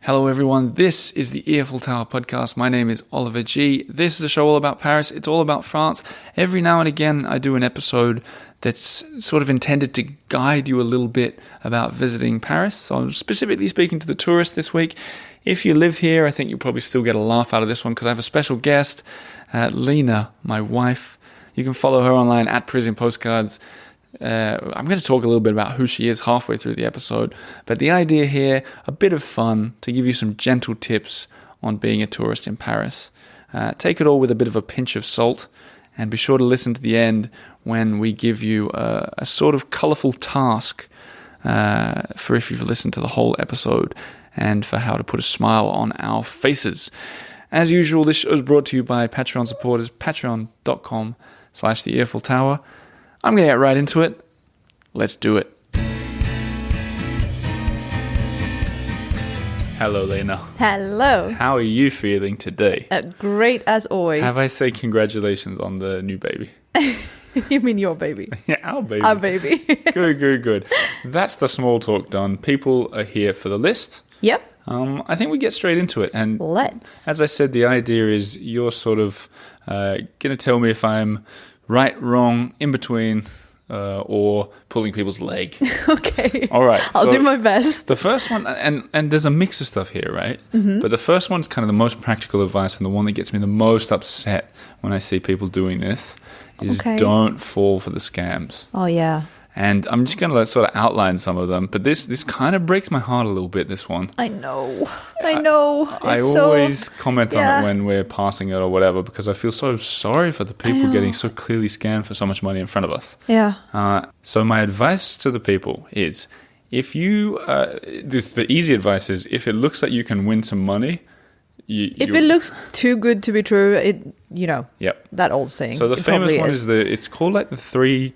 Hello everyone, this is the Eiffel Tower podcast. My name is Oliver G. This is a show all about Paris. It's all about France. Every now and again I do an episode that's sort of intended to guide you a little bit about visiting Paris. So I'm specifically speaking to the tourists this week. If you live here, I think you'll probably still get a laugh out of this one because I have a special guest, Lena, my wife. You can follow her online at Parisian Postcards. I'm going to talk a little bit about who she is halfway through the episode, but the idea here, a bit of fun to give you some gentle tips on being a tourist in Paris. Take it all with a bit of a pinch of salt, and be sure to listen to the end when we give you a sort of colourful task for if you've listened to the whole episode, and for how to put a smile on our faces. As usual, this show is brought to you by Patreon supporters, patreon.com/the Eiffel Tower. I'm going to get right into it. Let's do it. Hello, Lena. Hello. How are you feeling today? Great as always. Have I say congratulations on the new baby? You mean your baby? Yeah, our baby. Our baby. Good. That's the small talk done. People are here for the list. Yep. I think we get straight into it. And let's. As I said, the idea is you're sort of going to tell me if I'm right, wrong, in between, or pulling people's leg. Okay. All right. I'll do my best. The first one, and there's a mix of stuff here, right? Mm-hmm. But the first one's kind of the most practical advice and the one that gets me the most upset when I see people doing this is don't fall for the scams. Oh, yeah. And I'm just going to sort of outline some of them. But this kind of breaks my heart a little bit, this one. I know. I always comment on it when we're passing it or whatever because I feel so sorry for the people getting so clearly scammed for so much money in front of us. Yeah. So my advice to the people is if you... the easy advice is if it looks like you can win some money... If it looks too good to be true, Yep. That old saying. So the famous one is it's called like the three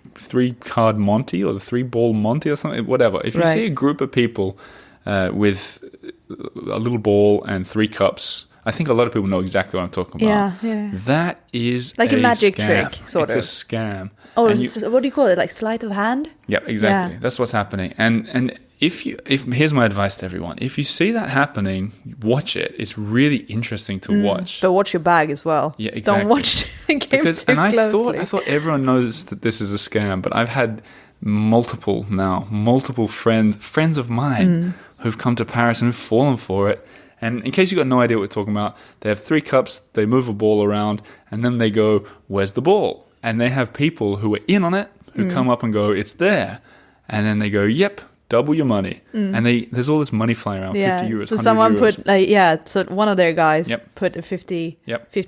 card Monty or the 3-ball Monty or something, whatever. If you see a group of people with a little ball and 3 cups, I think a lot of people know exactly what I'm talking about. Yeah. That is like a magic scam. trick, sort of. It's a scam. Oh, what do you call it? Like sleight of hand? Yep, exactly. Yeah. That's what's happening. And if here's my advice to everyone: if you see that happening, watch it. It's really interesting to watch. But watch your bag as well. Yeah, exactly. Don't watch the game too closely. I thought everyone knows that this is a scam, but I've had multiple friends of mine who've come to Paris and who've fallen for it. And in case you've got no idea what we're talking about, they have 3 cups, they move a ball around, and then they go, "Where's the ball?" And they have people who are in on it who come up and go, "It's there," and then they go, "Yep." Double your money. And there's all this money flying around, 50 euros, so someone euros. So one of their guys put a 50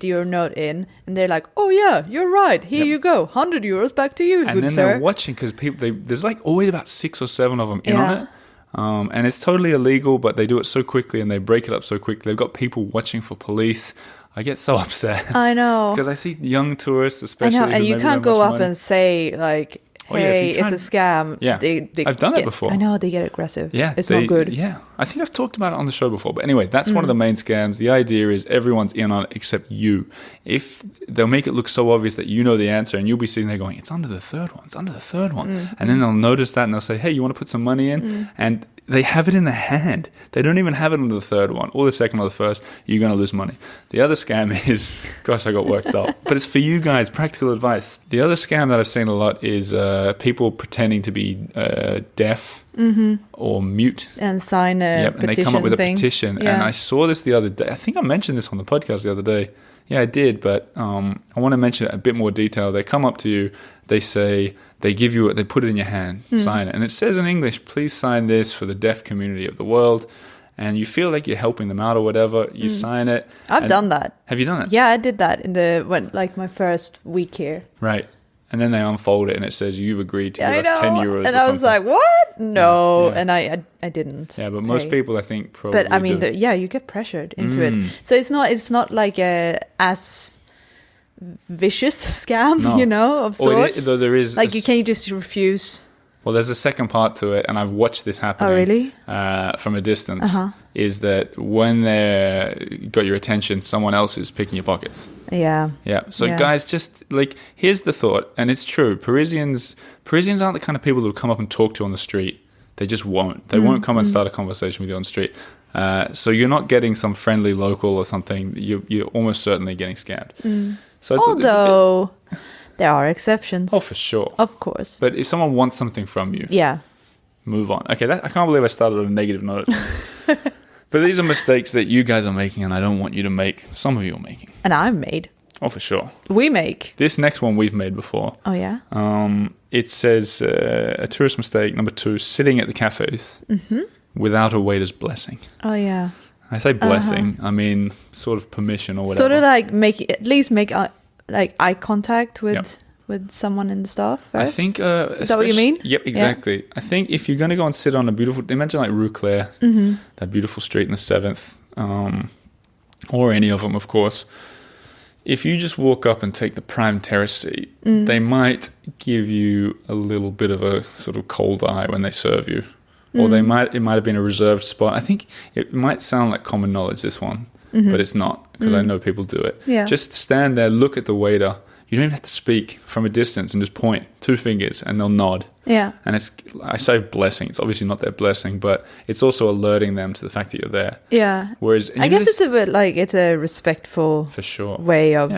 euro note in, and they're like, "Oh yeah, you're right, here you go, 100 euros back to you, and good then sir." They're watching, because there's like always about 6 or 7 of them in on it, and it's totally illegal, but they do it so quickly and they break it up so quickly. They've got people watching for police. I get so upset. I know. Because I see young tourists especially. I know, and you can't go up and say like, "Hey, it's a scam." Yeah, I've done it before. I know, they get aggressive. Yeah, it's not good. Yeah, I think I've talked about it on the show before. But anyway, that's one of the main scams. The idea is everyone's in on it except you. If they'll make it look so obvious that you know the answer, and you'll be sitting there going, "It's under the third one. It's under the third one," and then they'll notice that and they'll say, "Hey, you want to put some money in?" And they have it in their hand. They don't even have it under the third one or the second or the first. You're going to lose money. The other scam is, gosh, I got worked up. But it's for you guys, practical advice. The other scam that I've seen a lot is people pretending to be deaf or mute. And sign a petition. And they come up with a petition. Yeah. And I saw this the other day. I think I mentioned this on the podcast the other day. Yeah, I did, but I want to mention it in a bit more detail. They come up to you, they say, they put it in your hand, sign it. And it says in English, "Please sign this for the deaf community of the world." And you feel like you're helping them out or whatever. You sign it. I've done that. Have you done it? Yeah, I did that my first week here. Right. And then they unfold it and it says, "You've agreed to give us 10 euros." And or I was like, "What? No." Yeah. And I didn't. Yeah, but most people, I think, probably. But I mean, you get pressured into it. So it's not like a as vicious scam, of sorts. Though there is like, can you just refuse? Well, there's a second part to it, and I've watched this happening. Oh, really? From a distance. Is that when they got your attention, someone else is picking your pockets. Yeah. Yeah. So guys, just like, here's the thought, and it's true. Parisians aren't the kind of people who will come up and talk to you on the street. They just won't. They won't come and start a conversation with you on the street. So you're not getting some friendly local or something. You're almost certainly getting scammed. So although there are exceptions. Oh, for sure. Of course. But if someone wants something from you, move on. Okay, I can't believe I started on a negative note. But these are mistakes that you guys are making, and I don't want you to make. Some of you are making. And I've made. Oh, for sure. We make. This next one we've made before. Oh, yeah? It says, a tourist mistake, number 2, sitting at the cafes without a waiter's blessing. Oh, yeah. I say blessing, I mean sort of permission or whatever. Sort of like at least make like eye contact with someone in the staff first. I think... is that what you mean? Yep, exactly. Yeah. I think if you're going to go and sit on a beautiful... Imagine like Rue Claire, that beautiful street in the 7th, or any of them, of course. If you just walk up and take the prime terrace seat, they might give you a little bit of a sort of cold eye when they serve you. Or it might have been a reserved spot. I think it might sound like common knowledge, this one, but it's not, because I know people do it. Yeah. Just stand there, look at the waiter. You don't even have to speak, from a distance, and just point 2 fingers and they'll nod. Yeah. And I say blessing. It's obviously not their blessing, but it's also alerting them to the fact that you're there. Yeah. Whereas I guess it's a bit like it's a respectful for sure way of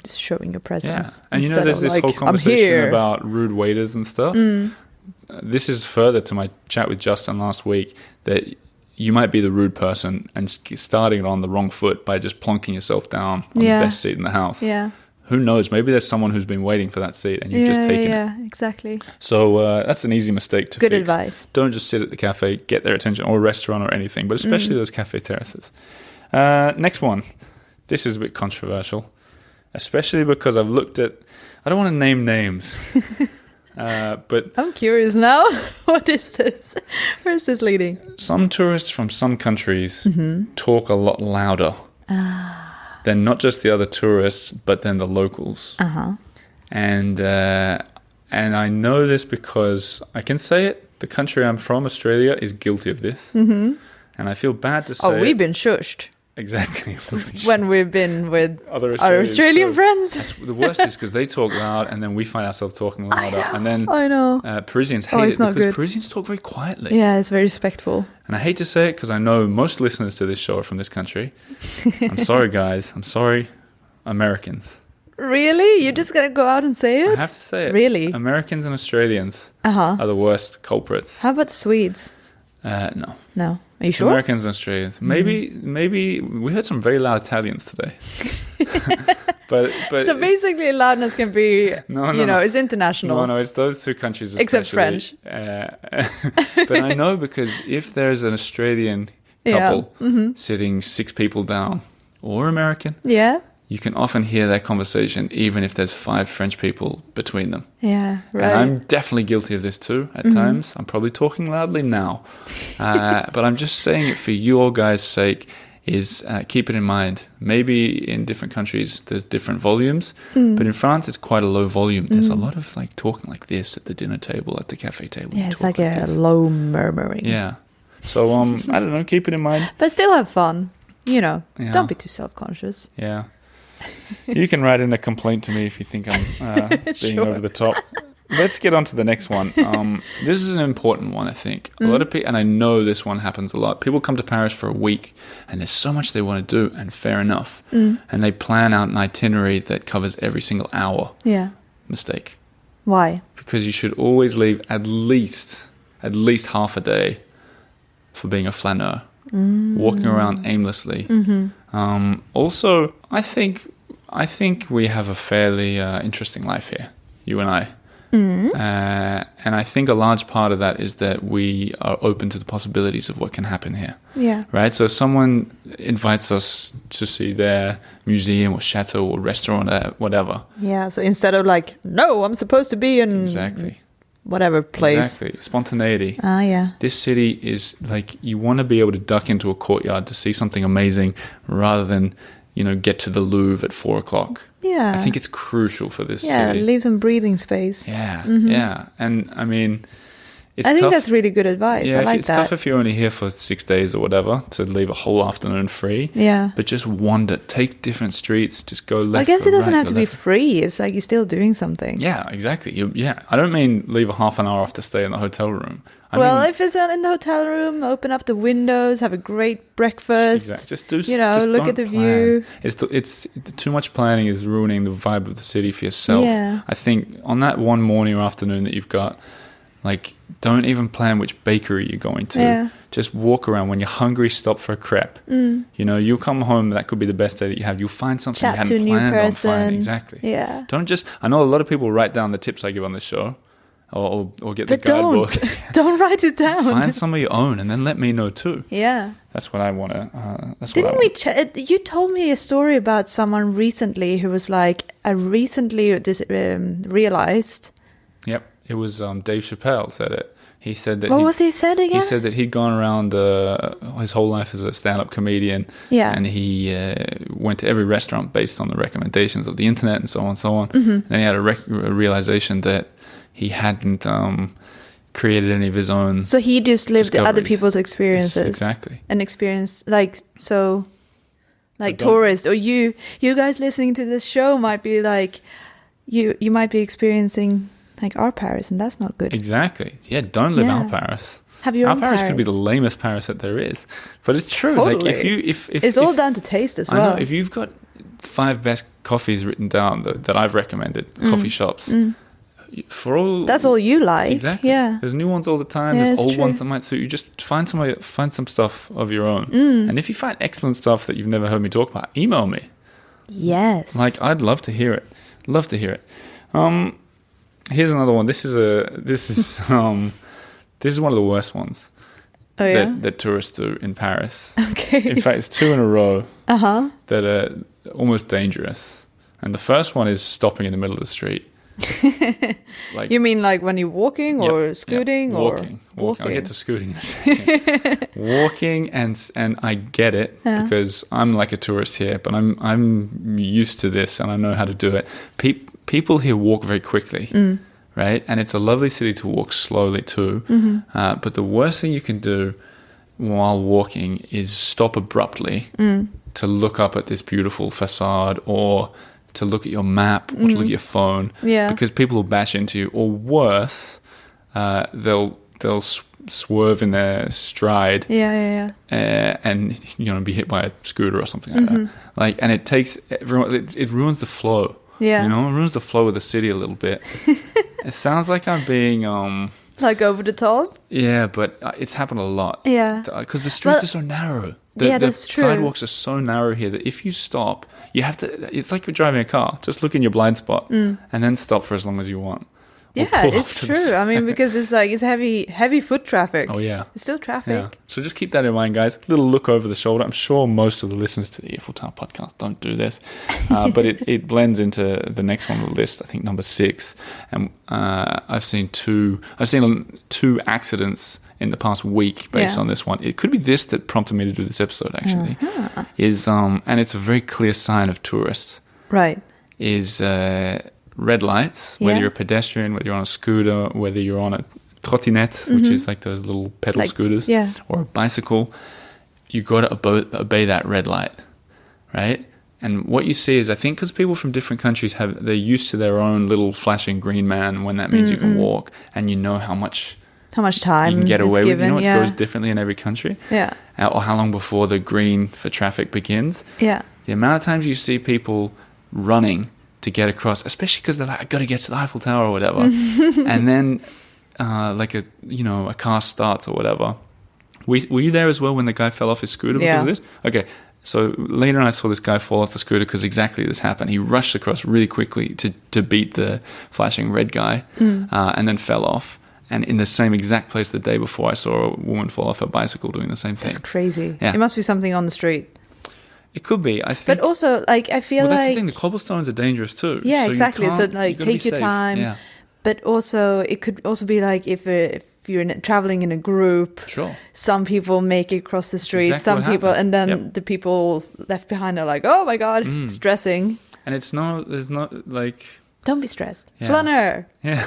just showing your presence. Yeah. And there's this whole conversation about rude waiters and stuff. This is further to my chat with Justin last week, that you might be the rude person and starting it on the wrong foot by just plonking yourself down on the best seat in the house. Yeah. Who knows? Maybe there's someone who's been waiting for that seat and you've just taken it. Yeah, exactly. So that's an easy mistake to fix. Good advice. Don't just sit at the cafe, get their attention, or a restaurant or anything, but especially those cafe terraces. Next one. This is a bit controversial, especially because I've looked at... I don't want to name names, but... I'm curious now. What is this? Where is this leading? Some tourists from some countries talk a lot louder. Than not just the other tourists, but then the locals. And I know this because I can say it. The country I'm from, Australia, is guilty of this. And I feel bad to say Oh, we've been shushed. Exactly. When we've been with other our Australian friends. The worst is because they talk loud and then we find ourselves talking louder. And then I know. Parisians hate it because Parisians talk very quietly. Yeah, it's very respectful. And I hate to say it because I know most listeners to this show are from this country. I'm sorry, guys. I'm sorry, Americans. Really? You're just going to go out and say it? I have to say it. Really? Americans and Australians are the worst culprits. How about the Swedes? No. No. Are you sure? Americans and Australians. Maybe we heard some very loud Italians today. but so basically loudness can be, it's international. No, it's those 2 countries especially. Except French. But I know because if there's an Australian couple sitting 6 people down, or American, you can often hear that conversation even if there's 5 French people between them. Yeah, right. And I'm definitely guilty of this too at times. I'm probably talking loudly now. But I'm just saying it for your guys' sake, is keep it in mind. Maybe in different countries there's different volumes, but in France it's quite a low volume. There's a lot of like talking like this at the dinner table, at the cafe table. Yeah, it's like a low murmuring. Yeah. So, I don't know, keep it in mind. But still have fun. Don't be too self-conscious. Yeah. You can write in a complaint to me if you think I'm being over the top. Let's get on to the next one. This is an important one, I think. A lot of people, and I know this one happens a lot. People come to Paris for a week, and there's so much they want to do, and fair enough. And they plan out an itinerary that covers every single hour. Yeah. Mistake. Why? Because you should always leave at least half a day for being a flaneur. Walking around aimlessly. Also, I think we have a fairly interesting life here, you and I. And I think a large part of that is that we are open to the possibilities of what can happen here. Yeah. Right? So if someone invites us to see their museum or chateau or restaurant or whatever. Yeah, so instead of like, no, I'm supposed to be in... Exactly. Whatever place. Exactly. Spontaneity. Yeah. This city is like, you want to be able to duck into a courtyard to see something amazing rather than, get to the Louvre at 4:00. Yeah. I think it's crucial for this city. Yeah, leave some breathing space. Yeah, yeah. And I mean, I think that's really good advice. Yeah, I like it's that. tough if you're only here for 6 days or whatever to leave a whole afternoon free. Yeah. But just wander, take different streets, just go left. I guess it doesn't right, have to be free. It's like you're still doing something. Yeah, exactly. I don't mean leave a half an hour off to stay in the hotel room. I mean, mean, if it's in the hotel room, open up the windows, have a great breakfast. Exactly. Just do. Just look at the view. It's too much planning is ruining the vibe of the city for yourself. Yeah. I think on that one morning or afternoon that you've got, like, don't even plan which bakery you're going to. Yeah. Just walk around. When you're hungry, stop for a crepe. You know, you'll come home. That could be the best day that you have. You'll find something you hadn't planned on finding. Exactly. Yeah. Don't just. I know a lot of people write down the tips I give on the show. Or get the guidebook. Don't write it down. Find some of your own, and then let me know too. Yeah, that's what I want to. Didn't we? You told me a story about someone recently who was like, I recently realized. Yep, it was Dave Chappelle said it. He said that. What was he said again? He said that he'd gone around his whole life as a stand-up comedian. Yeah, and he went to every restaurant based on the recommendations of the internet and so on and so on. And then he had a realization that he hadn't created any of his own. So he just lived other people's experiences. Yes, exactly. An experience like tourists, or you guys listening to this show might be like, you might be experiencing like our Paris, and that's not good. Exactly. Yeah, don't live our Paris. Have your our own Paris could be the lamest Paris that there is, but it's true. Totally. Like if it's all down to taste as well. I know, if you've got 5 best coffees written down that I've recommended, coffee shops. For all that's all you like. Exactly. Yeah. There's new ones all the time. Yeah, there's old true. ones that might suit you. Just find some stuff of your own. And if you find excellent stuff that you've never heard me talk about, email me. Yes. Like, I'd love to hear it. Love to hear it. Here's another one. This is one of the worst ones. Oh, yeah? that tourists do in Paris. Okay. In fact, it's 2 in a row that are almost dangerous. And the first one is stopping in the middle of the street. Like, you mean like when you're walking or scooting or walking? I'll get to scooting in a second. Walking, and I get it because I'm like a tourist here, but I'm used to this and I know how to do it. People here walk very quickly, right? And it's a lovely city to walk slowly too. But the worst thing you can do while walking is stop abruptly to look up at this beautiful facade, or to look at your map, or to look at your phone, because people will bash into you, or worse, they'll swerve in their stride, and be hit by a scooter or something like that. Like, and it takes everyone. It ruins the flow. Yeah, it ruins the flow of the city a little bit. It sounds like I'm being like over the top. Yeah, but it's happened a lot. Yeah, because the streets are so narrow. That's true. The sidewalks are so narrow here that if you stop, you have to. It's like you're driving a car. Just look in your blind spot and then stop for as long as you want. Yeah, it's true. I mean, because it's heavy foot traffic. Oh yeah, it's still traffic. Yeah. So just keep that in mind, guys. Little look over the shoulder. I'm sure most of the listeners to the Eiffel Tower podcast don't do this, but it blends into the next one on the list. I think number 6, and I've seen two accidents in the past week based on this one. It could be this that prompted me to do this episode. Actually, and it's a very clear sign of tourists. Right. Is red lights, whether you're a pedestrian, whether you're on a scooter, whether you're on a trottinette, which is like those little pedal scooters, or a bicycle, you got to obey that red light, right? And what you see is, I think because people from different countries they're used to their own little flashing green man when that means you can walk, and you know how much time you can get away with. You know, it yeah. goes differently in every country. Yeah. Or how long before the green for traffic begins. Yeah. The amount of times you see people running to get across, especially because they're like, I got to get to the Eiffel Tower or whatever, and then like a car starts or whatever. Were you there as well when the guy fell off his scooter because of this? Okay, so Lena and I saw this guy fall off the scooter because exactly this happened. He rushed across really quickly to beat the flashing red guy, and then fell off. And in the same exact place the day before, I saw a woman fall off her bicycle doing the same thing. That's crazy. Yeah. It must be something on the street. It could be, I think. But also, like, I feel that's like... the thing, the cobblestones are dangerous too. Yeah, so exactly. So, like, take your time. Yeah. But also, it could also be like if you're traveling in a group, sure. Some people make it across the street, exactly some people, and then the people left behind are like, oh my God, stressing. And there's no, like... Don't be stressed. Yeah. Flâneur. Yeah.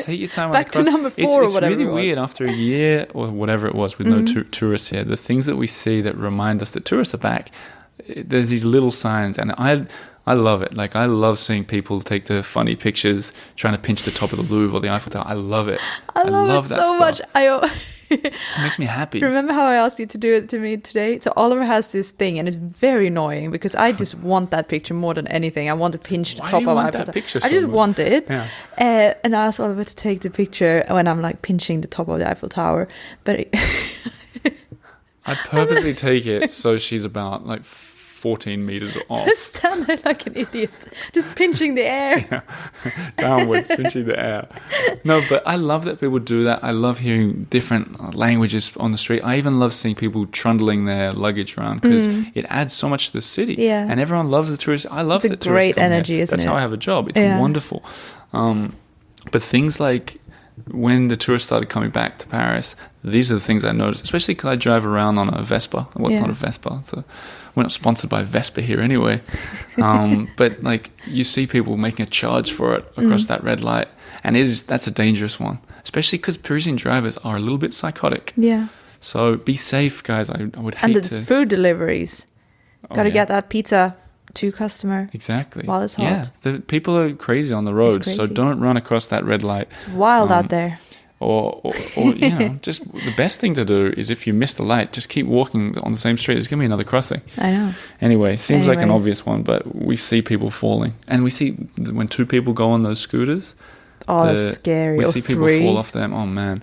Take your time. Back to number 4 it's or whatever really it was. weird after a year or whatever it was with no tourists here. The things that we see that remind us that tourists are back, there's these little signs, and I love it. Like, I love seeing people take the funny pictures trying to pinch the top of the Louvre or the Eiffel Tower. I love it. I love it that so stuff. much. It makes me happy. Remember how I asked you to do it to me today? So Oliver has this thing, and it's very annoying because I just want that picture more than anything. I want to pinch the Why top do you of want Eiffel that Tower. picture I so just much? want it. Yeah. And I asked Oliver to take the picture when I'm like pinching the top of the Eiffel Tower. But I purposely take it so she's about like 14 meters off. just stand there like an idiot, just pinching the air. Downwards, pinching the air. No, but I love that people do that. I love hearing different languages on the street. I even love seeing people trundling their luggage around because it adds so much to the city. Yeah. And everyone loves the tourists. I love It's a that tourists great come energy, here. isn't That's it? how I have a job. It's Yeah. wonderful. But things like when the tourists started coming back to Paris, these are the things I noticed, especially because I drive around on a Vespa. Well, it's Yeah. not a Vespa. We're not sponsored by Vespa here anyway. But like, you see people making a charge for it across that red light, and that's a dangerous one, especially because Parisian drivers are a little bit psychotic. Yeah. So be safe, guys. I would And hate the to. food deliveries. Oh, Gotta yeah. get that pizza to customer. Exactly. while it's Yeah, hot. the people are crazy on the roads, so crazy. don't run across that red light. It's wild out there. Or you know, just the best thing to do is if you miss the light, just keep walking on the same street. There's going to be another crossing. I know. Anyway, seems like an Anyways. obvious one, but we see people falling. And we see when 2 people go on those scooters. Oh, that's scary. We Or see people 3. fall off them. Oh, man.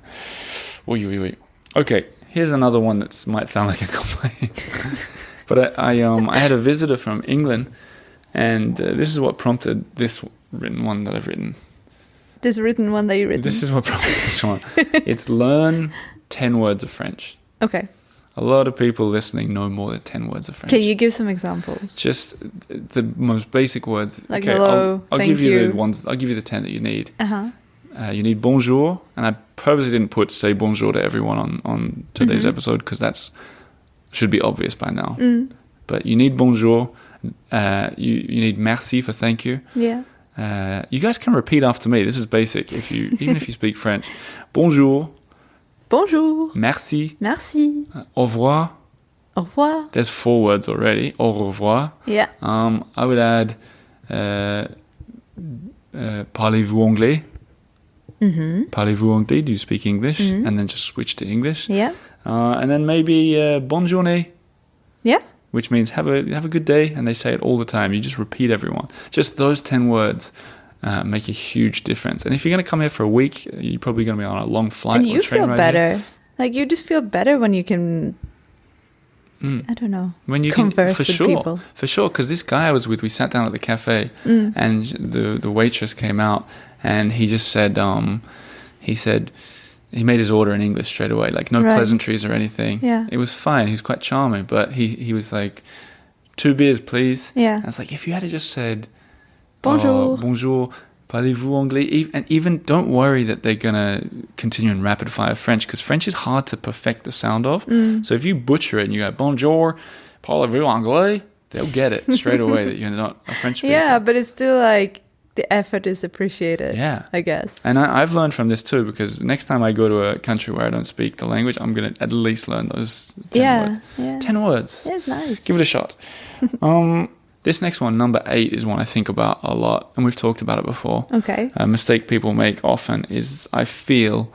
Oy, oy, oy. Okay, here's another one that might sound like a complaint. But I had a visitor from England, and this is what prompted this written one that I've written. This written one that you written. This is what prompted this one. It's learn 10 words of French. Okay. A lot of people listening know more than 10 words of French. Can you give some examples? Just the most basic words. Like okay, hello, I'll thank give you you. the ones. I'll give you the 10 that you need. Uh-huh. You need bonjour, and I purposely didn't say bonjour to everyone on today's episode because should be obvious by now. But you need bonjour. You need merci for thank you. Yeah. You guys can repeat after me. This is basic. Even if you speak French, bonjour, Bonjour. merci, Merci. au revoir. Au revoir. There's 4 words already. Au revoir. Yeah. I would add, parlez-vous anglais? Parlez-vous anglais? Do you speak English? And then just switch to English. Yeah. And then maybe bonne journée, Yeah. which means have a good day. And they say it all the time. You just repeat everyone. Just those 10 words make a huge difference. And if you're going to come here for a week, you're probably going to be on a long flight. And or you train feel ride better. here. Like, you just feel better when you can, I don't know, When you converse can, with people. For sure, because this guy I was with, we sat down at the cafe, and the waitress came out, and he just said, he made his order in English straight away, like no Right. pleasantries or anything. Yeah. It was fine. He was quite charming, but he was like, 2 beers, please. Yeah. And it's like, if you had just said, Bonjour. bonjour, parlez-vous anglais? And even don't worry that they're going to continue in rapid fire French, because French is hard to perfect the sound of. So if you butcher it and you go, bonjour, parlez-vous anglais? They'll get it straight away that you're not a French speaker. Yeah, but it's still like the effort is appreciated. Yeah. I guess. And I've learned from this too, because next time I go to a country where I don't speak the language, I'm going to at least learn those 10 words. Yeah. 10 words. It's nice. Give it a shot. This next one, number 8, is one I think about a lot, and we've talked about it before. Okay. A mistake people make often is I feel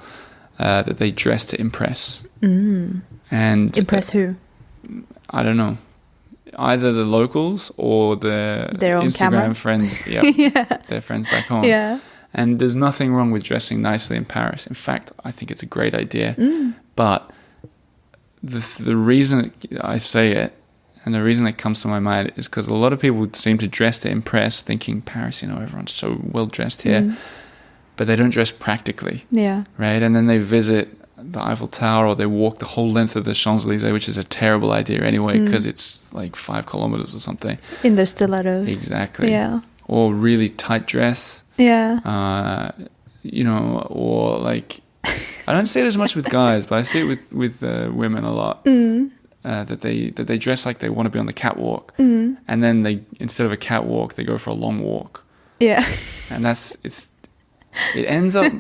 that they dress to impress. And Impress who? I don't know. Either the locals or Their own Instagram camera? friends. Yeah, their friends back home. Yeah. And there's nothing wrong with dressing nicely in Paris. In fact, I think it's a great idea. But the reason I say it, and the reason it comes to my mind, is because a lot of people seem to dress to impress, thinking Paris, everyone's so well dressed here, but they don't dress practically, Yeah. right? And then they visit the Eiffel Tower, or they walk the whole length of the Champs-Elysees, which is a terrible idea anyway, because it's like 5 kilometers or something. In their stilettos. Exactly. Yeah. Or really tight dress. Yeah. Or like, I don't see it as much with guys, but I see it with women a lot. That they dress like they want to be on the catwalk, and then instead of a catwalk, they go for a long walk. Yeah. And it ends up,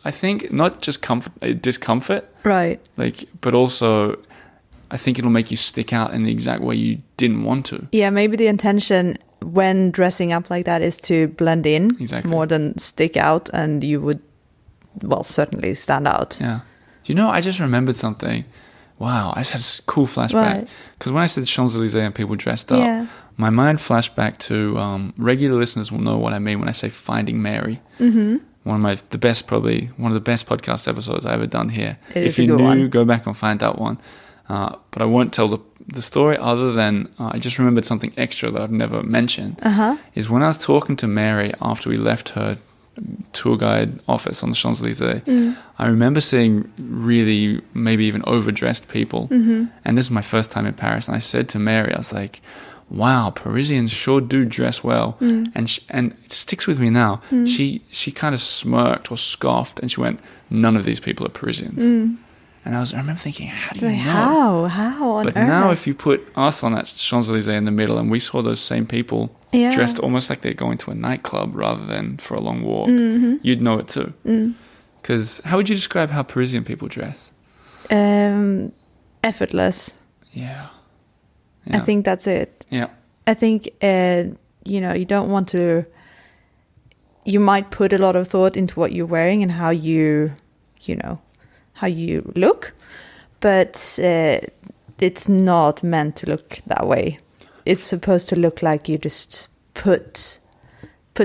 I think, not just discomfort. Right. Like, but also, I think it'll make you stick out in the exact way you didn't want to. Yeah, maybe the intention when dressing up like that is to blend in more than stick out, and you would, well, certainly stand out. Yeah. Do you know, I just remembered something. Wow, I just had a cool flashback. Because when I said Champs-Elysees and people dressed up, my mind flashed back to, regular listeners will know what I mean when I say Finding Mary. Mm-hmm. One of the best podcast episodes I've ever done here. If you knew, go back and find that one. But I won't tell the story other than I just remembered something extra that I've never mentioned. Is when I was talking to Mary after we left her tour guide office on the Champs-Elysees, I remember seeing really maybe even overdressed people. And this was my first time in Paris. And I said to Mary, I was like, wow, Parisians sure do dress well. And it sticks with me now. She kind of smirked or scoffed and she went, none of these people are Parisians. And I remember thinking, how do you know? How on earth? But now if you put us on that Champs-Elysees in the middle and we saw those same people dressed almost like they're going to a nightclub rather than for a long walk, you'd know it too. Because how would you describe how Parisian people dress? Effortless. Yeah. I think that's it. Yeah. I think, you don't want to... You might put a lot of thought into what you're wearing and how you look, but it's not meant to look that way. It's supposed to look like you just put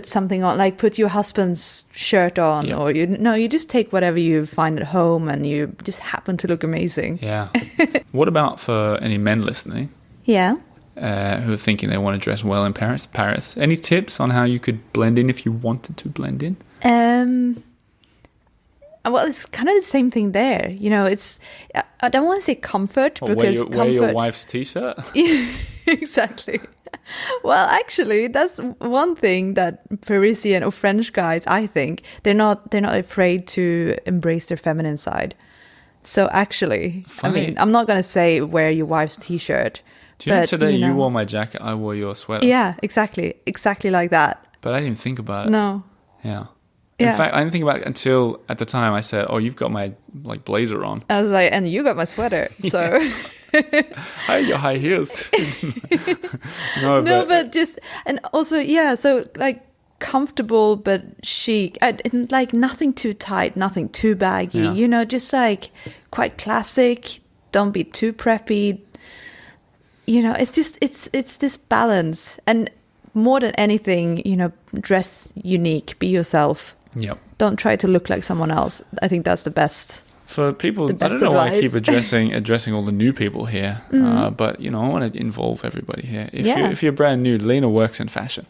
something on, like put your husband's shirt on, or you just take whatever you find at home and you just happen to look amazing. Yeah. What about for any men listening? Yeah. Who are thinking they want to dress well in Paris? Any tips on how you could blend in if you wanted to blend in? Well, it's kind of the same thing there. It's, I don't want to say comfort, because wear your wife's t-shirt? Exactly. Well, actually, that's one thing that Parisian or French guys, I think, they're not afraid to embrace their feminine side. So actually, Funny. I mean, I'm not going to say wear your wife's t-shirt. Do you know today you wore my jacket, I wore your sweater? Yeah, exactly like that. But I didn't think about it. No. Yeah. In fact, I didn't think about it until at the time I said, "Oh, you've got my blazer on." I was like, "And you got my sweater." So, Hey, your high heels. but just, and also, so like comfortable but chic, and like nothing too tight, nothing too baggy. Just like quite classic. Don't be too preppy. It's just it's this balance, and more than anything, dress unique, be yourself. Yep. Don't try to look like someone else. I think that's the best. For people, I don't know why I keep addressing all the new people here, but I want to involve everybody here. If you're brand new, Lena works in fashion,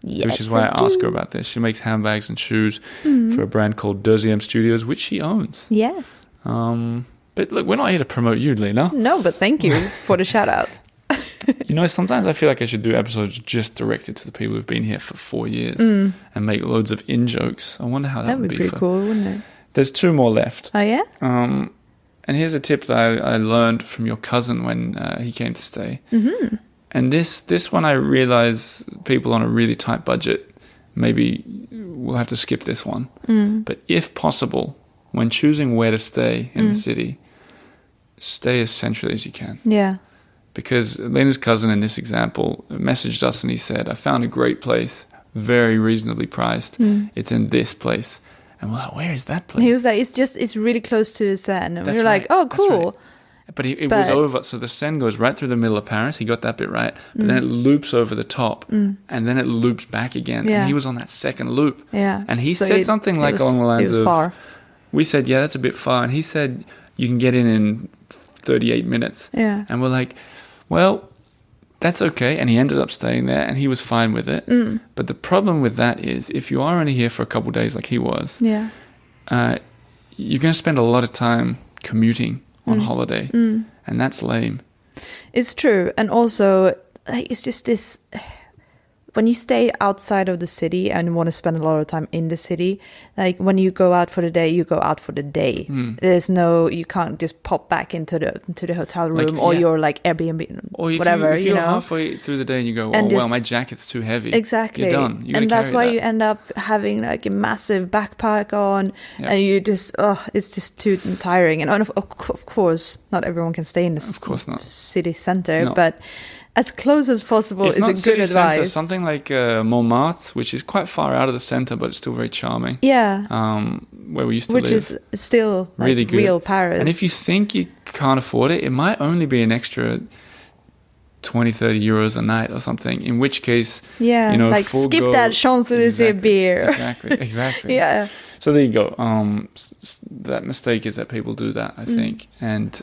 which is why I ask her about this. She makes handbags and shoes for a brand called Deuxième Studios, which she owns. Yes. But look, we're not here to promote you, Lena. No, but thank you for the shout out. Sometimes I feel like I should do episodes just directed to the people who've been here for 4 years and make loads of in-jokes. I wonder how that would be pretty cool, wouldn't it? There's 2 more left. Oh, yeah? And here's a tip that I learned from your cousin when he came to stay. Mm-hmm. And this one I realize people on a really tight budget maybe will have to skip this one. But if possible, when choosing where to stay in the city, stay as centrally as you can. Yeah. Because Lena's cousin in this example messaged us and he said, I found a great place, very reasonably priced. It's in this place. And we're like, where is that place? He was like, it's really close to the Seine. And we were like, oh, cool. Right. But it was over. So the Seine goes right through the middle of Paris. He got that bit right. But then it loops over the top. And then it loops back again. Yeah. And he was on that second loop. Yeah. And he said something like along the lines of, far. We said, yeah, that's a bit far. And he said, you can get in 38 minutes. Yeah. And we're like, well, that's okay. And he ended up staying there and he was fine with it. But the problem with that is if you are only here for a couple of days like he was, you're going to spend a lot of time commuting on holiday. And that's lame. It's true. And also, it's just this... when you stay outside of the city and want to spend a lot of time in the city, like when you go out for the day, you go out for the day. There's no, you can't just pop back into the hotel room, Like, or yeah. your like Airbnb, Or if whatever, if you're know. halfway through the day and you go, And oh, well, just- my jacket's too heavy. Exactly. You're done. You gotta And that's carry why that. you end up having like a massive backpack on, Yeah. and you just, it's just too tiring. And of course, not everyone can stay in the Of course not. city center, No. but as close as possible If is not a good city advice. centre, something like Montmartre, which is quite far out of the centre, but it's still very charming. Yeah. Where we used to Which live. is still like Really good. real Paris. And if you think you can't afford it, it might only be an extra 20, 30 euros a night or something, in which case, yeah, you know, like full skip go- that Champs-Élysées Exactly, beer. Exactly. Yeah. So there you go. That mistake is that people do that, I think, and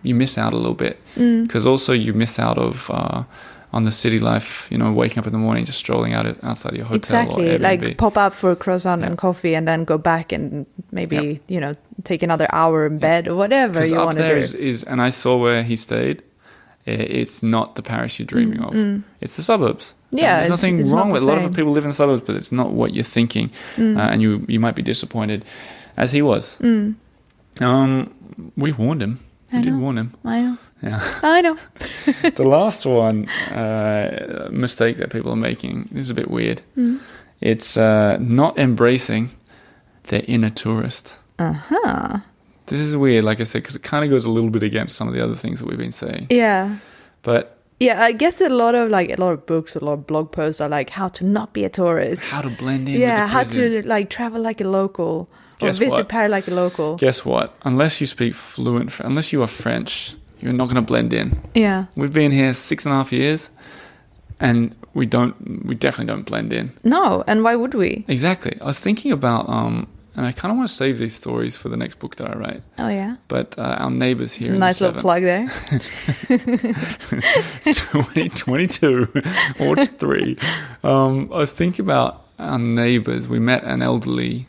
you miss out a little bit because also you miss out of on the city life. You know, waking up in the morning, just strolling outside your hotel Exactly. or Airbnb. Like pop up for a croissant Yeah. and coffee, and then go back and maybe Yep. you know take another hour in bed or whatever Because you up want to there do. is, and I saw where he stayed. It's not the Paris you're dreaming of. It's the suburbs. Yeah, there's nothing it's wrong not with the a lot of same. people live in the suburbs, but it's not what you're thinking, and you might be disappointed, as he was. We warned him. We I did know. warn him. I know. Yeah. I know. The last one mistake that people are making, this is a bit weird. It's not embracing their inner tourist. This is weird, like I said, because it kind of goes a little bit against some of the other things that we've been saying. Yeah. But Yeah, I guess a lot of books, a lot of blog posts are like how to not be a tourist. how to blend in Yeah, with the how Parisians. to like travel like a local or Guess visit what? Paris like a local. Guess what? Unless you speak fluent, unless you are French, you're not going to blend in. Yeah. We've been here 6.5 years, and we definitely don't blend in. No, and why would we? Exactly. I was thinking about, and I kind of want to save these stories for the next book that I write. Oh yeah. But our neighbours here Nice in little the plug there. 2022 or 3. I was thinking about our neighbours. We met an elderly,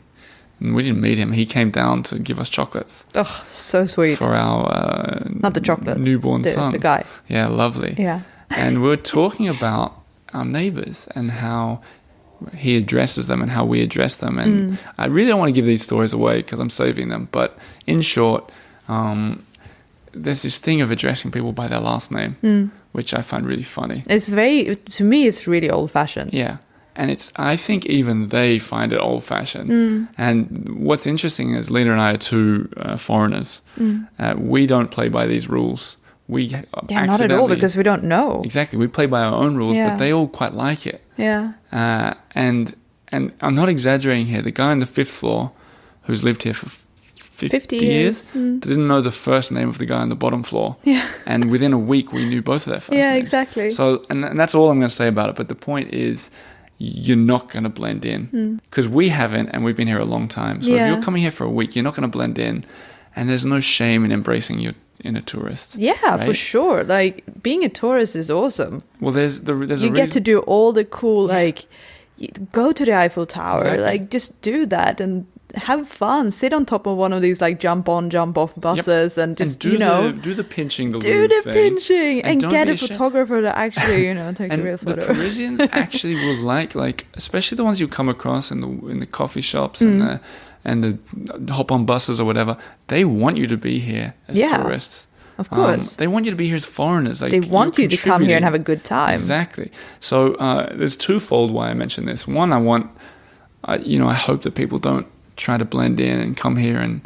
and we didn't meet him. He came down to give us chocolates Oh, so sweet. for our Not the chocolate. newborn son. The guy. Yeah, lovely. Yeah. And we were talking about our neighbours and how he addresses them and how we address them. And I really don't want to give these stories away because I'm saving them. But in short, there's this thing of addressing people by their last name, which I find really funny. It's to me, it's really old fashioned. Yeah. And I think even they find it old fashioned. And what's interesting is Lena and I are two foreigners. We don't play by these rules. Yeah, not at all, because we don't know. Exactly. We play by our own rules, Yeah. but they all quite like it. Yeah. And I'm not exaggerating here. The guy on the 5th floor, who's lived here for 50 years, didn't know the first name of the guy on the bottom floor. Yeah. And within a week, we knew both of their first Yeah, names. exactly. So, and that's all I'm going to say about it. But the point is, you're not going to blend in. Because we haven't, and we've been here a long time. So if Yeah. you're coming here for a week, you're not going to blend in. And there's no shame in embracing your inner tourist. Yeah, for right? sure. Like being a tourist is awesome. Well, there's a You reason. get to do all the cool, like, go to the Eiffel Tower, Exactly. like, just do that and have fun. Sit on top of one of these, like, jump on, jump off buses and just, do you know, do the pinching, the do Louvre the thing. pinching and don't get be a ashamed. photographer to actually, you know, take the And real the photo. Parisians actually will like, especially the ones you come across in the coffee shops and the hop on buses or whatever. They want you to be here as Yeah. tourists. Of course. They want you to be here as foreigners. Like, They want you're you to come here and have a contributing. good time. Exactly. So there's twofold why I mention this. One, I hope that people don't try to blend in and come here and,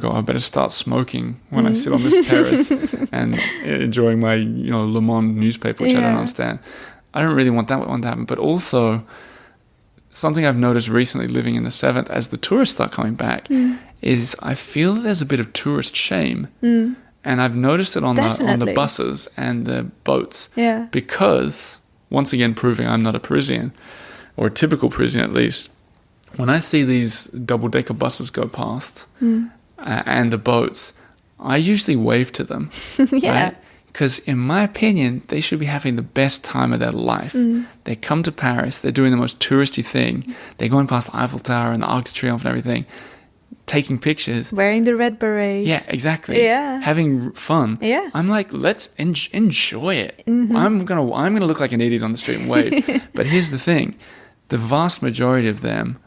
go, I better start smoking when I sit on this terrace and enjoying my, Le Monde newspaper, which I don't Yeah. understand. I don't really want that one to happen. But also, something I've noticed recently living in the 7th as the tourists start coming back is I feel that there's a bit of tourist shame. And I've noticed it on the Definitely. buses and the boats. Yeah. Because, once again, proving I'm not a Parisian, or a typical Parisian at least, when I see these double-decker buses go past and the boats, I usually wave to them. Yeah. Because in my opinion, they should be having the best time of their life. They come to Paris, they're doing the most touristy thing. They're going past the Eiffel Tower and the Arc de Triomphe and everything. taking pictures. Wearing the red berets. Yeah, exactly. Yeah. Having fun. Yeah. I'm like, let's enjoy it. I'm gonna look like an idiot on the street and wave. But here's the thing: the vast majority of them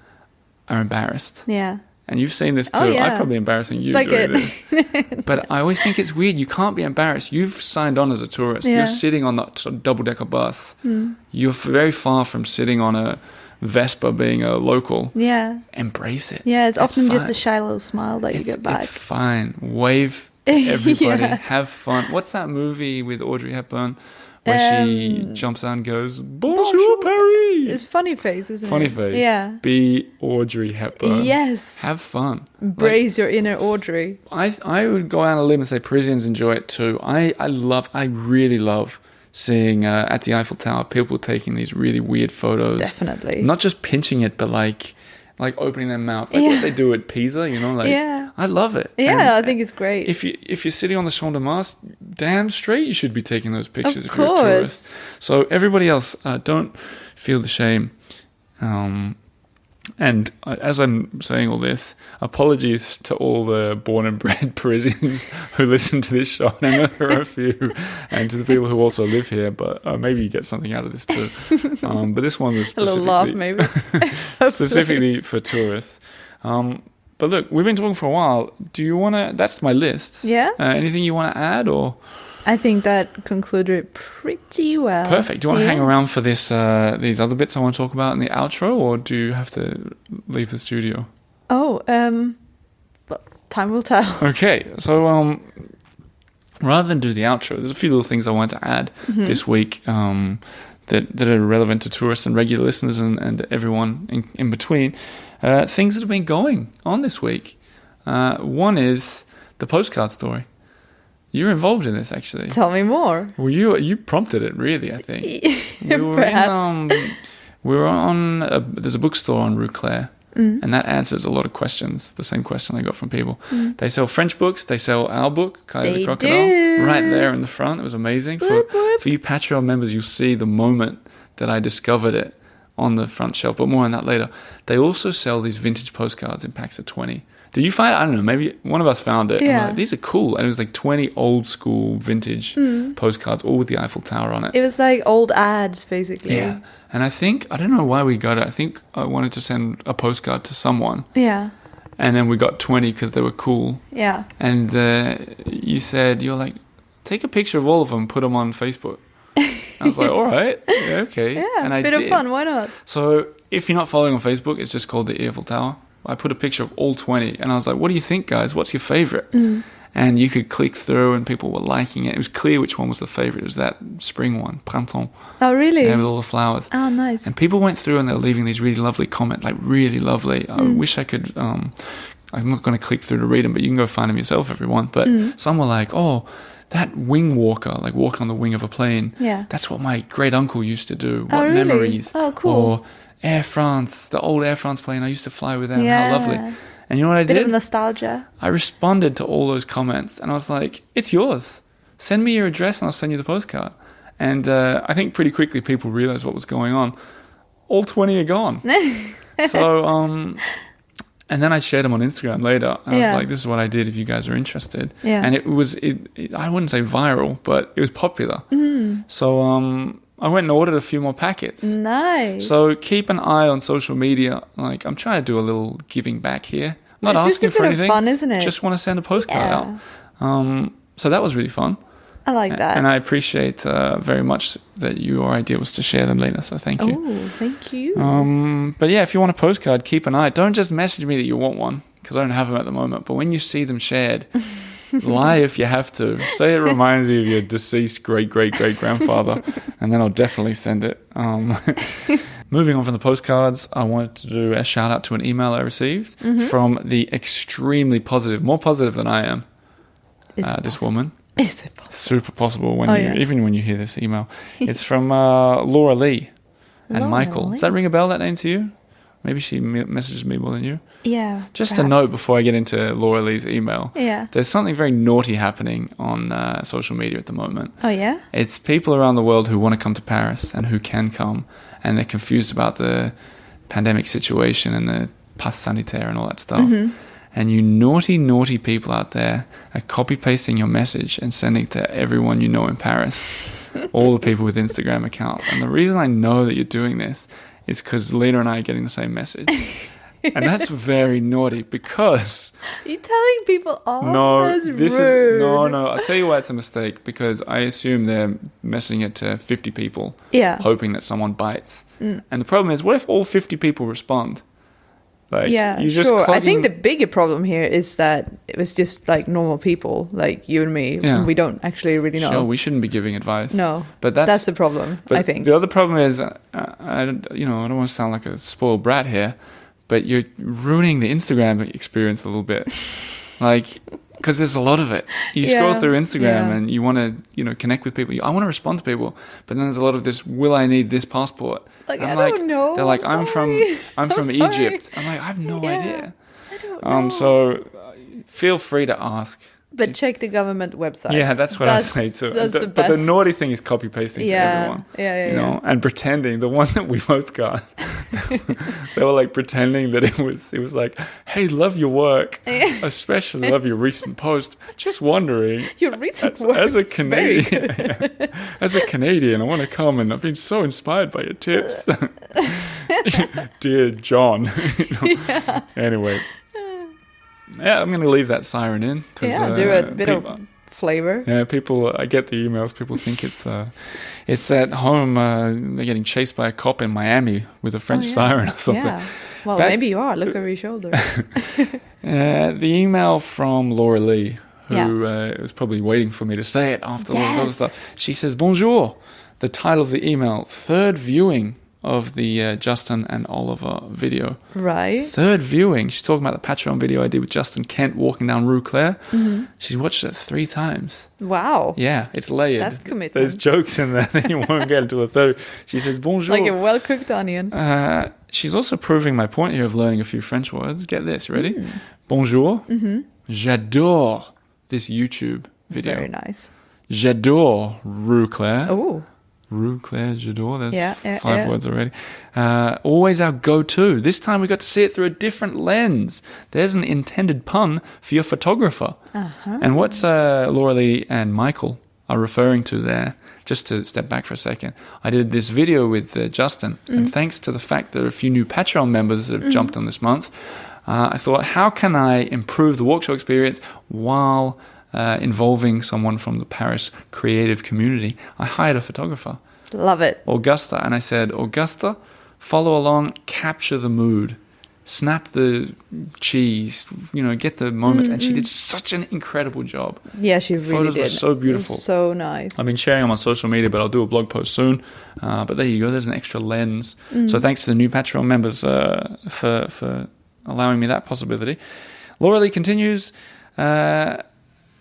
are embarrassed. Yeah. And you've seen this too. Oh, yeah. I'm probably embarrassing you It's like doing this. But I always think it's weird. You can't be embarrassed. You've signed on as a tourist. Yeah. You're sitting on that double-decker bus. You're very far from sitting on a Vespa being a local. Yeah. Embrace it. Yeah, it's often just fine. a shy little smile that you get back. It's fine. Wave to everybody. Yeah. Have fun. What's that movie with Audrey Hepburn where she jumps out and goes, Bonjour, Paris? It's Funny Face, isn't Funny it? face. Yeah. Be Audrey Hepburn. Yes. Have fun. Embrace your inner Audrey. I would go out on a limb and say Parisians enjoy it too. I really love seeing at the Eiffel Tower people taking these really weird photos. Definitely. Not just pinching it, but like opening their mouth, like what they do at Pisa. You know, like I love it. Yeah, And I think it's great. if you're sitting on the Champ de Mars, damn straight you should be taking those pictures Of if you're a course. tourist. So everybody else, don't feel the shame. And as I'm saying all this, apologies to all the born and bred Parisians who listen to this show. And I know there are a few, and to the people who also live here, but maybe you get something out of this too. But this one was a little laugh, maybe. specifically for tourists. But look, we've been talking for a while. Do you want to... That's my list. Yeah. Anything you want to add or... I think that concluded it pretty well. Perfect. Do you want to hang around for this these other bits I want to talk about in the outro, or do you have to leave the studio? Oh, well, time will tell. Okay. So rather than do the outro, there's a few little things I want to add this week that are relevant to tourists and regular listeners and everyone in between. Things that have been going on this week. One is the postcard story. You're involved in this, actually. Tell me more. Well, you prompted it, really, I think. Perhaps. We were on... there's a bookstore on Rue Claire, and that answers a lot of questions, the same question I got from people. They sell French books. They sell our book, Kylie the They Crocodile, do. right there in the front. It was amazing. Whoop, whoop. For you Patreon members, you'll see the moment that I discovered it on the front shelf, but more on that later. They also sell these vintage postcards in packs of 20. Did you find it? I don't know. Maybe one of us found it. Yeah. I'm like, these are cool. And it was like 20 old school vintage postcards, all with the Eiffel Tower on it. It was like old ads, basically. Yeah. And I don't know why we got it. I think I wanted to send a postcard to someone. Yeah. And then we got 20 because they were cool. Yeah. And you're like, take a picture of all of them, put them on Facebook. I was like, all right. Yeah, okay. Yeah, and a bit of fun. Why not? So if you're not following on Facebook, it's just called the Eiffel Tower. I put a picture of all 20 and I was like, what do you think, guys? What's your favorite? And you could click through and people were liking it. It was clear which one was the favorite. It was that spring one, Printemps. Oh, really? Yeah, with all the flowers. Oh, nice. And people went through and they were leaving these really lovely comments, like really lovely. I wish I could... I'm not going to click through to read them, but you can go find them yourself, everyone. But some were like, oh, that wing walker, like walking on the wing of a plane. Yeah. That's what my great uncle used to do. What really? memories. Oh, cool. Or Air France, the old Air France plane. I used to fly with them. Yeah. How lovely. And you know what I Bit did? of nostalgia. I responded to all those comments and I was like, it's yours. Send me your address and I'll send you the postcard. And I think pretty quickly people realized what was going on. All 20 are gone. So, and then I shared them on Instagram later. And I was like, this is what I did if you guys are interested. Yeah. And it was, I wouldn't say viral, but it was popular. So I went and ordered a few more packets. Nice. So keep an eye on social media. Like, I'm trying to do a little giving back here. I'm not It's just asking a for bit of anything. fun, isn't it? Just want to send a postcard out. So that was really fun. I like that. And I appreciate very much that your idea was to share them later. So thank you. Oh, thank you. But yeah, if you want a postcard, keep an eye. Don't just message me that you want one, because I don't have them at the moment. But when you see them shared, lie if you have to. Say it reminds you of your deceased great-great-great-grandfather, and then I'll definitely send it. Moving on from the postcards, I wanted to do a shout out to an email I received from the extremely positive, more positive than I am, this woman. Is it possible? Super possible when Oh, even when you hear this email. It's from Laura Lee and Laura Michael. Lee? Does that ring a bell, that name to you? Maybe she messages me more than you. Yeah. Just perhaps. a note before I get into Laura Lee's email. Yeah. There's something very naughty happening on social media at the moment. Oh, yeah? It's people around the world who want to come to Paris and who can come, and they're confused about the pandemic situation and the pass sanitaire and all that stuff. And you naughty people out there are copy-pasting your message and sending it to everyone you know in Paris. All the people with Instagram accounts. And the reason I know that you're doing this is because Lena and I are getting the same message. And that's very naughty because... You're telling people, oh, no, that's rude. No. I'll tell you why it's a mistake. Because I assume they're messaging it to 50 people, hoping that someone bites. And the problem is, what if all 50 people respond? Like, you just sure. I clogging- think the bigger problem here is that it was just like normal people, like you and me. Yeah. And we don't actually really know. Sure, we shouldn't be giving advice. No, but that's the problem. But I think the other problem is, I don't want to sound like a spoiled brat here, but you're ruining the Instagram experience a little bit, like. Because there's a lot of it. You scroll through Instagram and you want to, connect with people. I want to respond to people, but then there's a lot of this. Will I need this passport? Like, I'm I don't know. They're like, I'm from sorry. Egypt. I'm like, I have no idea. I don't know. So feel free to ask. But check the government website. Yeah, that's what I say too. That's the But best. the naughty thing is copy pasting to everyone. Yeah. And pretending. The one that we both got, they were like pretending that it was like, hey, love your work, especially love your recent post. Just wondering, Your recent work. as a Very Canadian, as a Canadian, I want to come and I've been so inspired by your tips, dear John. Anyway. Yeah, I'm going to leave that siren in. Cause, do a bit of flavor. Yeah, people. I get the emails. People think it's at home. They're getting chased by a cop in Miami with a French siren or something. Yeah. Well, maybe you are. Look over your shoulder. The email from Laura Lee, who was probably waiting for me to say it after all this other stuff. She says, "Bonjour." The title of the email: third viewing of the Justin and Oliver video. Right. Third viewing. She's talking about the Patreon video I did with Justin Kent walking down Rue Claire. Mm-hmm. She's watched it 3 times. Wow. Yeah, it's layered. That's commitment. There's jokes in there that you won't get until the third. She says, bonjour. Like a well-cooked onion. She's also proving my point here of learning a few French words. Get this, ready? Bonjour. Mm-hmm. J'adore this YouTube video. Very nice. J'adore Rue Claire. Oh. Rue Claire J'adore. There's 5 words already. Always our go-to. This time we got to see it through a different lens. There's an intended pun for your photographer. Uh-huh. And what Laura Lee and Michael are referring to there, just to step back for a second, I did this video with Justin, and thanks to the fact that there are a few new Patreon members that have jumped on this month, I thought, how can I improve the walk show experience while involving someone from the Paris creative community? I hired a photographer. Love it. Augusta. And I said, Augusta, follow along, capture the mood, snap the cheese, get the moments. And she did such an incredible job. Yeah, she really did. Photos were so beautiful. It was so nice. I've been sharing them on social media, but I'll do a blog post soon. But there you go. There's an extra lens. So thanks to the new Patreon members for allowing me that possibility. Laura Lee continues,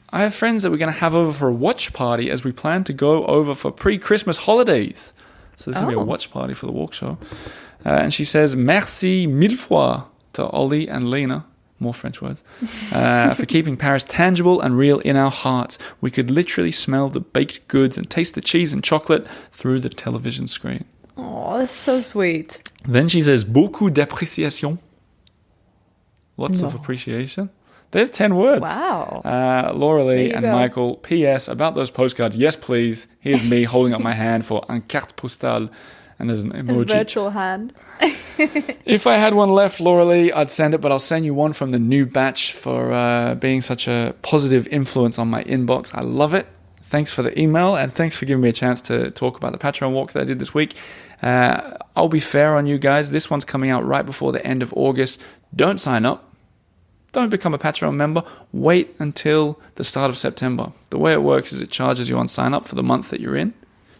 I have friends that we're going to have over for a watch party as we plan to go over for pre-Christmas holidays. So this is going to be a watch party for the walk show. And she says, merci mille fois to Ollie and Lena, more French words, for keeping Paris tangible and real in our hearts. We could literally smell the baked goods and taste the cheese and chocolate through the television screen. Oh, that's so sweet. Then she says, beaucoup d'appréciation. Lots of appreciation. There's 10 words. Wow. Laura Lee and go. Michael. P.S. About those postcards. Yes, please. Here's me holding up my hand for un carte postale. And there's an emoji. A virtual hand. If I had one left, Laura Lee, I'd send it, but I'll send you one from the new batch for being such a positive influence on my inbox. I love it. Thanks for the email, and thanks for giving me a chance to talk about the Patreon walk that I did this week. I'll be fair on you guys. This one's coming out right before the end of August. Don't sign up. Don't become a Patreon member. Wait until the start of September. The way it works is it charges you on sign up for the month that you're in.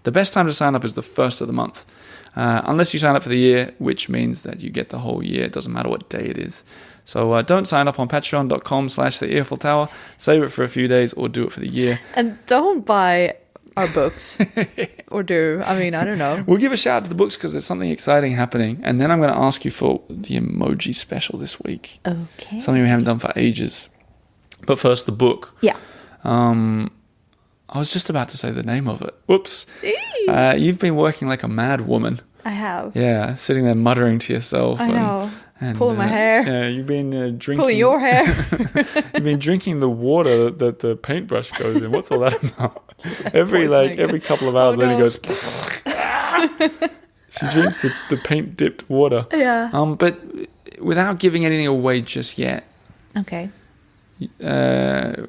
The best time to sign up is the first of the month. Unless you sign up for the year, which means that you get the whole year. It doesn't matter what day it is. So don't sign up on patreon.com/the Earful Tower. Save it for a few days or do it for the year. And don't buy our books. Or do. I mean, I don't know. We'll give a shout out to the books because there's something exciting happening. And then I'm going to ask you for the emoji special this week. Okay. Something we haven't done for ages. But first, the book. Yeah. I was just about to say the name of it. Whoops. You've been working like a mad woman. I have. Yeah, sitting there muttering to yourself. I know. And, Pulling my hair. Yeah, you've been drinking. Pulling your hair. You've been drinking the water that the paintbrush goes in. What's all that about? Every couple of hours, Oh, Lena no. goes. She drinks the paint dipped water. Yeah. But without giving anything away just yet, Okay.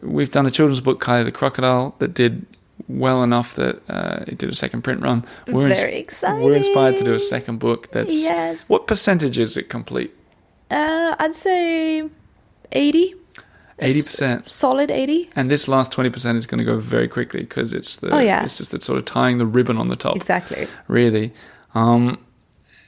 we've done a children's book, Kylie the Crocodile, that did well enough that it did a second print run. Very exciting. We're inspired to do a second book. That's Yes. What percentage is it complete? I'd say 80. 80%. Solid 80. And this last 20% is going to go very quickly because it's just that sort of tying the ribbon on the top. Exactly. Really. Yeah,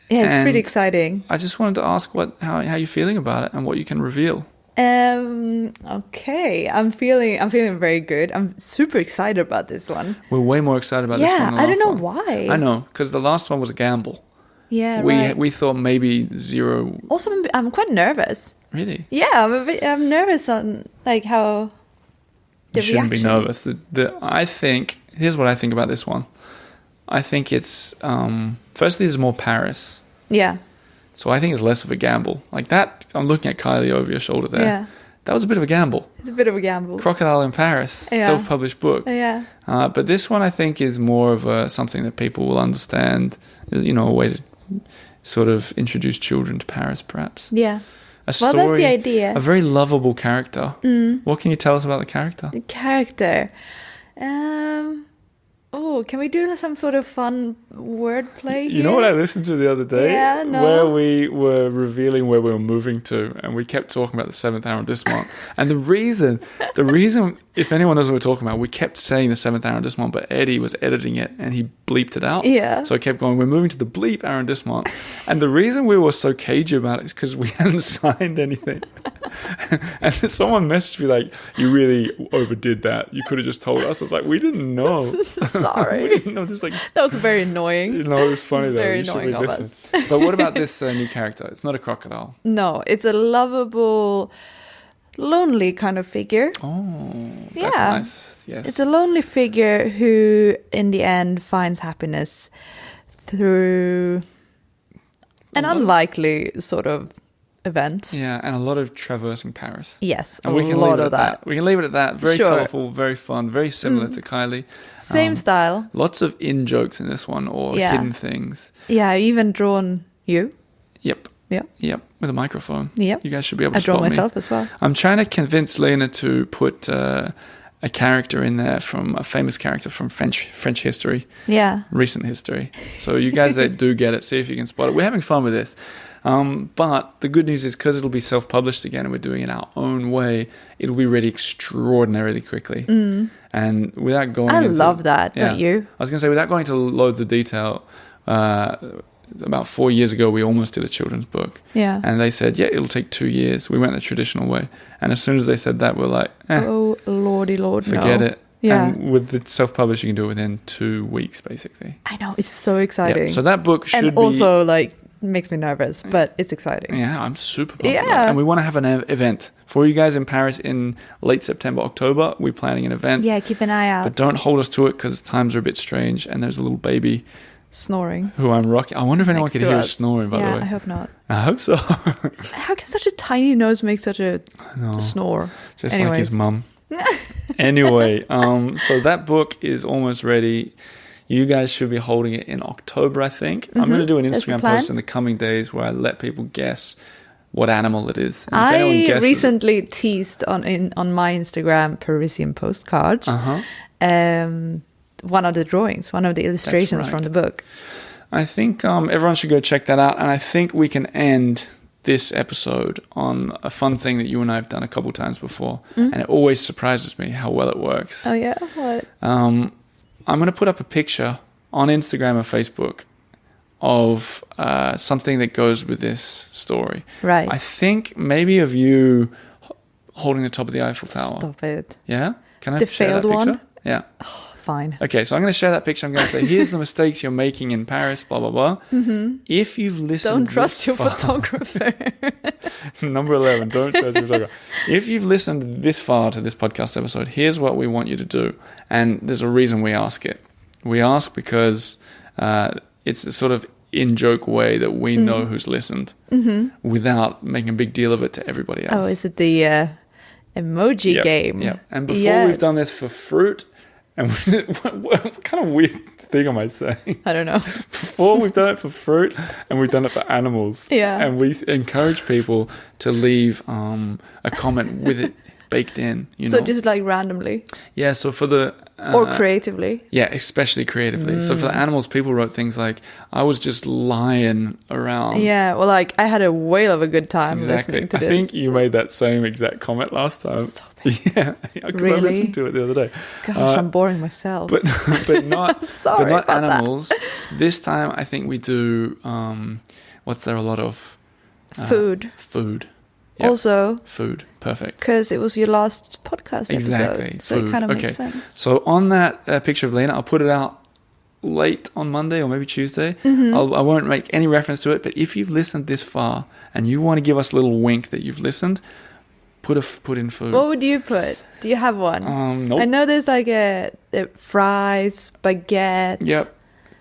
it's And pretty exciting. I just wanted to ask how you're feeling about it and what you can reveal. Okay. I'm feeling very good. I'm super excited about this one. We're way more excited about this one than the I last don't know one. why. I know, because the last one was a gamble. Yeah, right. We thought maybe 0. Also, I'm quite nervous. Really? Yeah, I'm nervous on like how the You shouldn't be reaction- nervous. Here's what I think about this one. I think it's firstly there's more Paris, Yeah, so I think it's less of a gamble. Like that, I'm looking at Kylie over your shoulder there. yeah. That was a bit of a gamble. It's a bit of a gamble. Crocodile in Paris, Yeah. self-published book. Yeah, But this one I think is more of something that people will understand. You know, a way to sort of introduce children to Paris, perhaps. yeah. A Well, story, that's the idea. A very lovable character. What can you tell us about the character? The character. Oh, can we do some sort of fun wordplay? You know what I listened to the other day? Yeah, no. Where we were revealing where we were moving to, and we kept talking about the seventh arrondissement. And the reason, if anyone knows what we're talking about, we kept saying the seventh arrondissement, but Eddie was editing it and he bleeped it out. Yeah. So I kept going, we're moving to the bleep arrondissement. And the reason we were so cagey about it is because we hadn't signed anything. And someone messaged me like, you really overdid that. You could have just told us. I was like, we didn't know. Sorry. We didn't know. Just like, That was very annoying. you know, it was funny though. Very You should annoying of re-listen. But what about this new character? It's not a crocodile. No, it's a lovable, lonely kind of figure. Oh, that's Yeah. nice. Yes. It's a lonely figure who, in the end, finds happiness through an unlikely sort of event. Yeah, and a lot of traversing Paris. Yes, And a we can lot leave it of at that. We can leave it at that. Very Sure. colourful, very fun, very similar to Kylie. Same style. Lots of in jokes in this one or Yeah. hidden things. Yeah, I even drawn you. Yep. Yeah. Yep. With a microphone. Yep. You guys should be able to I draw spot me. myself as well. I'm trying to convince Lena to put a character in there from a famous character from French history, Yeah. recent history. So you guys that do get it, see if you can spot it. We're having fun with this. But the good news is because it'll be self-published again and we're doing it our own way, it'll be ready extraordinarily quickly. And without going I into... love that, don't you? I was going to say, without going into loads of detail, about 4 years ago, we almost did a children's book. Yeah. And they said, yeah, it'll take 2 years. We went the traditional way. And as soon as they said that, we're like, Oh, lordy lord, forget no. it. Yeah. And with the self-published, you can do it within 2 weeks, basically. I know, it's so exciting. Yeah. So that book should and be... also, like, makes me nervous, but it's exciting. Yeah, I'm super pumped. about it. Yeah. And we want to have an event for you guys in Paris in late September, October. We're planning an event. Yeah, keep an eye out. But don't hold us to it because times are a bit strange and there's a little baby Snoring. who I'm rocking. I wonder if anyone next could to hear us us. snoring, by Yeah, the way. I hope not. I hope so. How can such a tiny nose make such a No, snore? just like his Anyways. mum. Anyway, so that book is almost ready. You guys should be holding it in October, I think. I'm going to do an That's the Instagram plan. post in the coming days where I let people guess what animal it is. And if anyone I guesses recently teased on my Instagram Parisian postcards one of the drawings, one of the illustrations right. from the book. I think everyone should go check that out. And I think we can end this episode on a fun thing that you and I have done a couple times before. And it always surprises me how well it works. Oh yeah, what? I'm going to put up a picture on Instagram or Facebook of something that goes with this story. Right. I think maybe of you holding the top of the Eiffel Tower. Stop it. Yeah? Can I The share that failed picture? one? Yeah. Fine. Okay, so I'm going to share that picture. I'm going to say, here's the mistakes you're making in Paris, blah, blah, blah. If you've listened Don't trust this your far, photographer. Number 11, don't trust your photographer. If you've listened this far to this podcast episode, here's what we want you to do. And there's a reason we ask it. We ask because it's a sort of in-joke way that we know who's listened without making a big deal of it to everybody else. Oh, is it the emoji game? Yeah. And before we've done this for fruit, and what kind of weird thing am I saying? I don't know. Before we've done it for fruit, and we've done it for animals. Yeah. And we encourage people to leave a comment with it baked in. So just like randomly? Yeah, so for the... or creatively? Yeah, especially creatively. So for the animals, people wrote things like, I was just lying around. Yeah, well, like, I had a whale of a good time listening to this. I think you made that same exact comment last time. Stop it. Yeah, because Really? I listened to it the other day. Gosh, I'm boring myself. But not, sorry but not about that. animals. This time, I think we do, what's there a lot of? Food. Food. Yep. Also, Food. Perfect. because it was your last podcast Exactly. episode. So Food. it kind of Okay. makes sense. So on that picture of Lena, I'll put it out late on Monday or maybe Tuesday. I won't make any reference to it, but if you've listened this far and you want to give us a little wink that you've listened, put in food. What would you put? Do you have one? Nope. I know there's like a fries, baguette. Yep.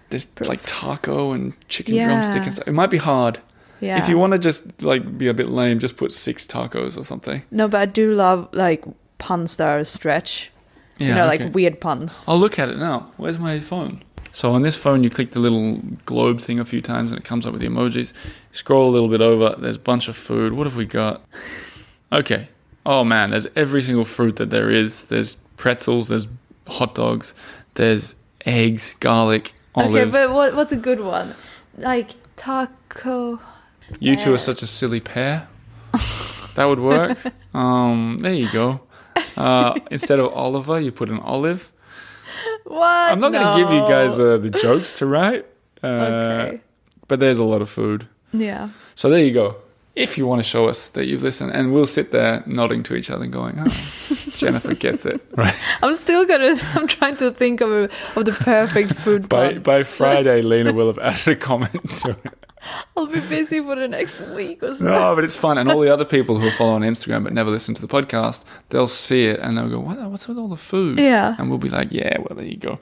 There's like taco and chicken Yeah. drumstick and stuff. It might be hard. Yeah. If you want to just like be a bit lame, just put 6 tacos or something. No, but I do love like puns that are stretch. Yeah, You know, okay. like weird puns. I'll look at it now. Where's my phone? So on this phone, you click the little globe thing a few times and it comes up with the emojis. Scroll a little bit over. There's a bunch of food. What have we got? Okay. Oh man, there's every single fruit that there is. There's pretzels. There's hot dogs. There's eggs, garlic, olives. Okay, but what's a good one? Like taco. You two are such a silly pair. That would work. There you go. Instead of Oliver, you put an olive. What? I'm not going to give you guys the jokes to write. Okay. But there's a lot of food. Yeah. So there you go. If you want to show us that you've listened, and we'll sit there nodding to each other and going, oh, Jennifer gets it. Right. I'm trying to think of the perfect food pun. By Friday, Lena will have added a comment to it. I'll be busy for the next week or so. No, but it's fun. And all the other people who follow on Instagram but never listen to the podcast, they'll see it and they'll go, what's with all the food? Yeah. And we'll be like, yeah, well, there you go.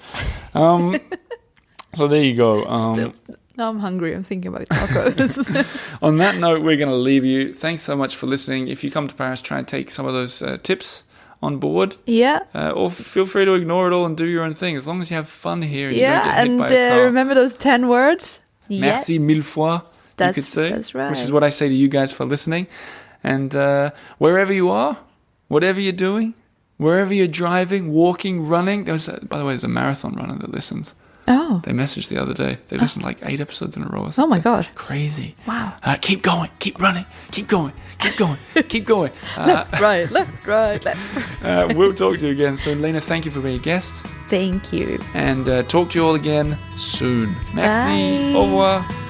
So there you go. Still, now I'm hungry. I'm thinking about tacos. On that note, we're going to leave you. Thanks so much for listening. If you come to Paris, try and take some of those tips on board. Yeah. Or feel free to ignore it all and do your own thing. As long as you have fun here and you don't Yeah, get hit and by a car. remember those 10 words? Merci Yes. mille fois, you could say. That's right. Which is what I say to you guys for listening. And wherever you are, whatever you're doing, wherever you're driving, walking, running. By the way, there's a marathon runner that listens. Oh. They messaged the other day. They listened to like 8 episodes in a row or Oh something. my God. Crazy. Wow. Keep going. Keep running. Keep going. Keep going. Keep going. Left, right, left. We'll talk to you again soon. Lena, thank you for being a guest. Thank you. And talk to you all again soon. Merci. Bye. Au revoir.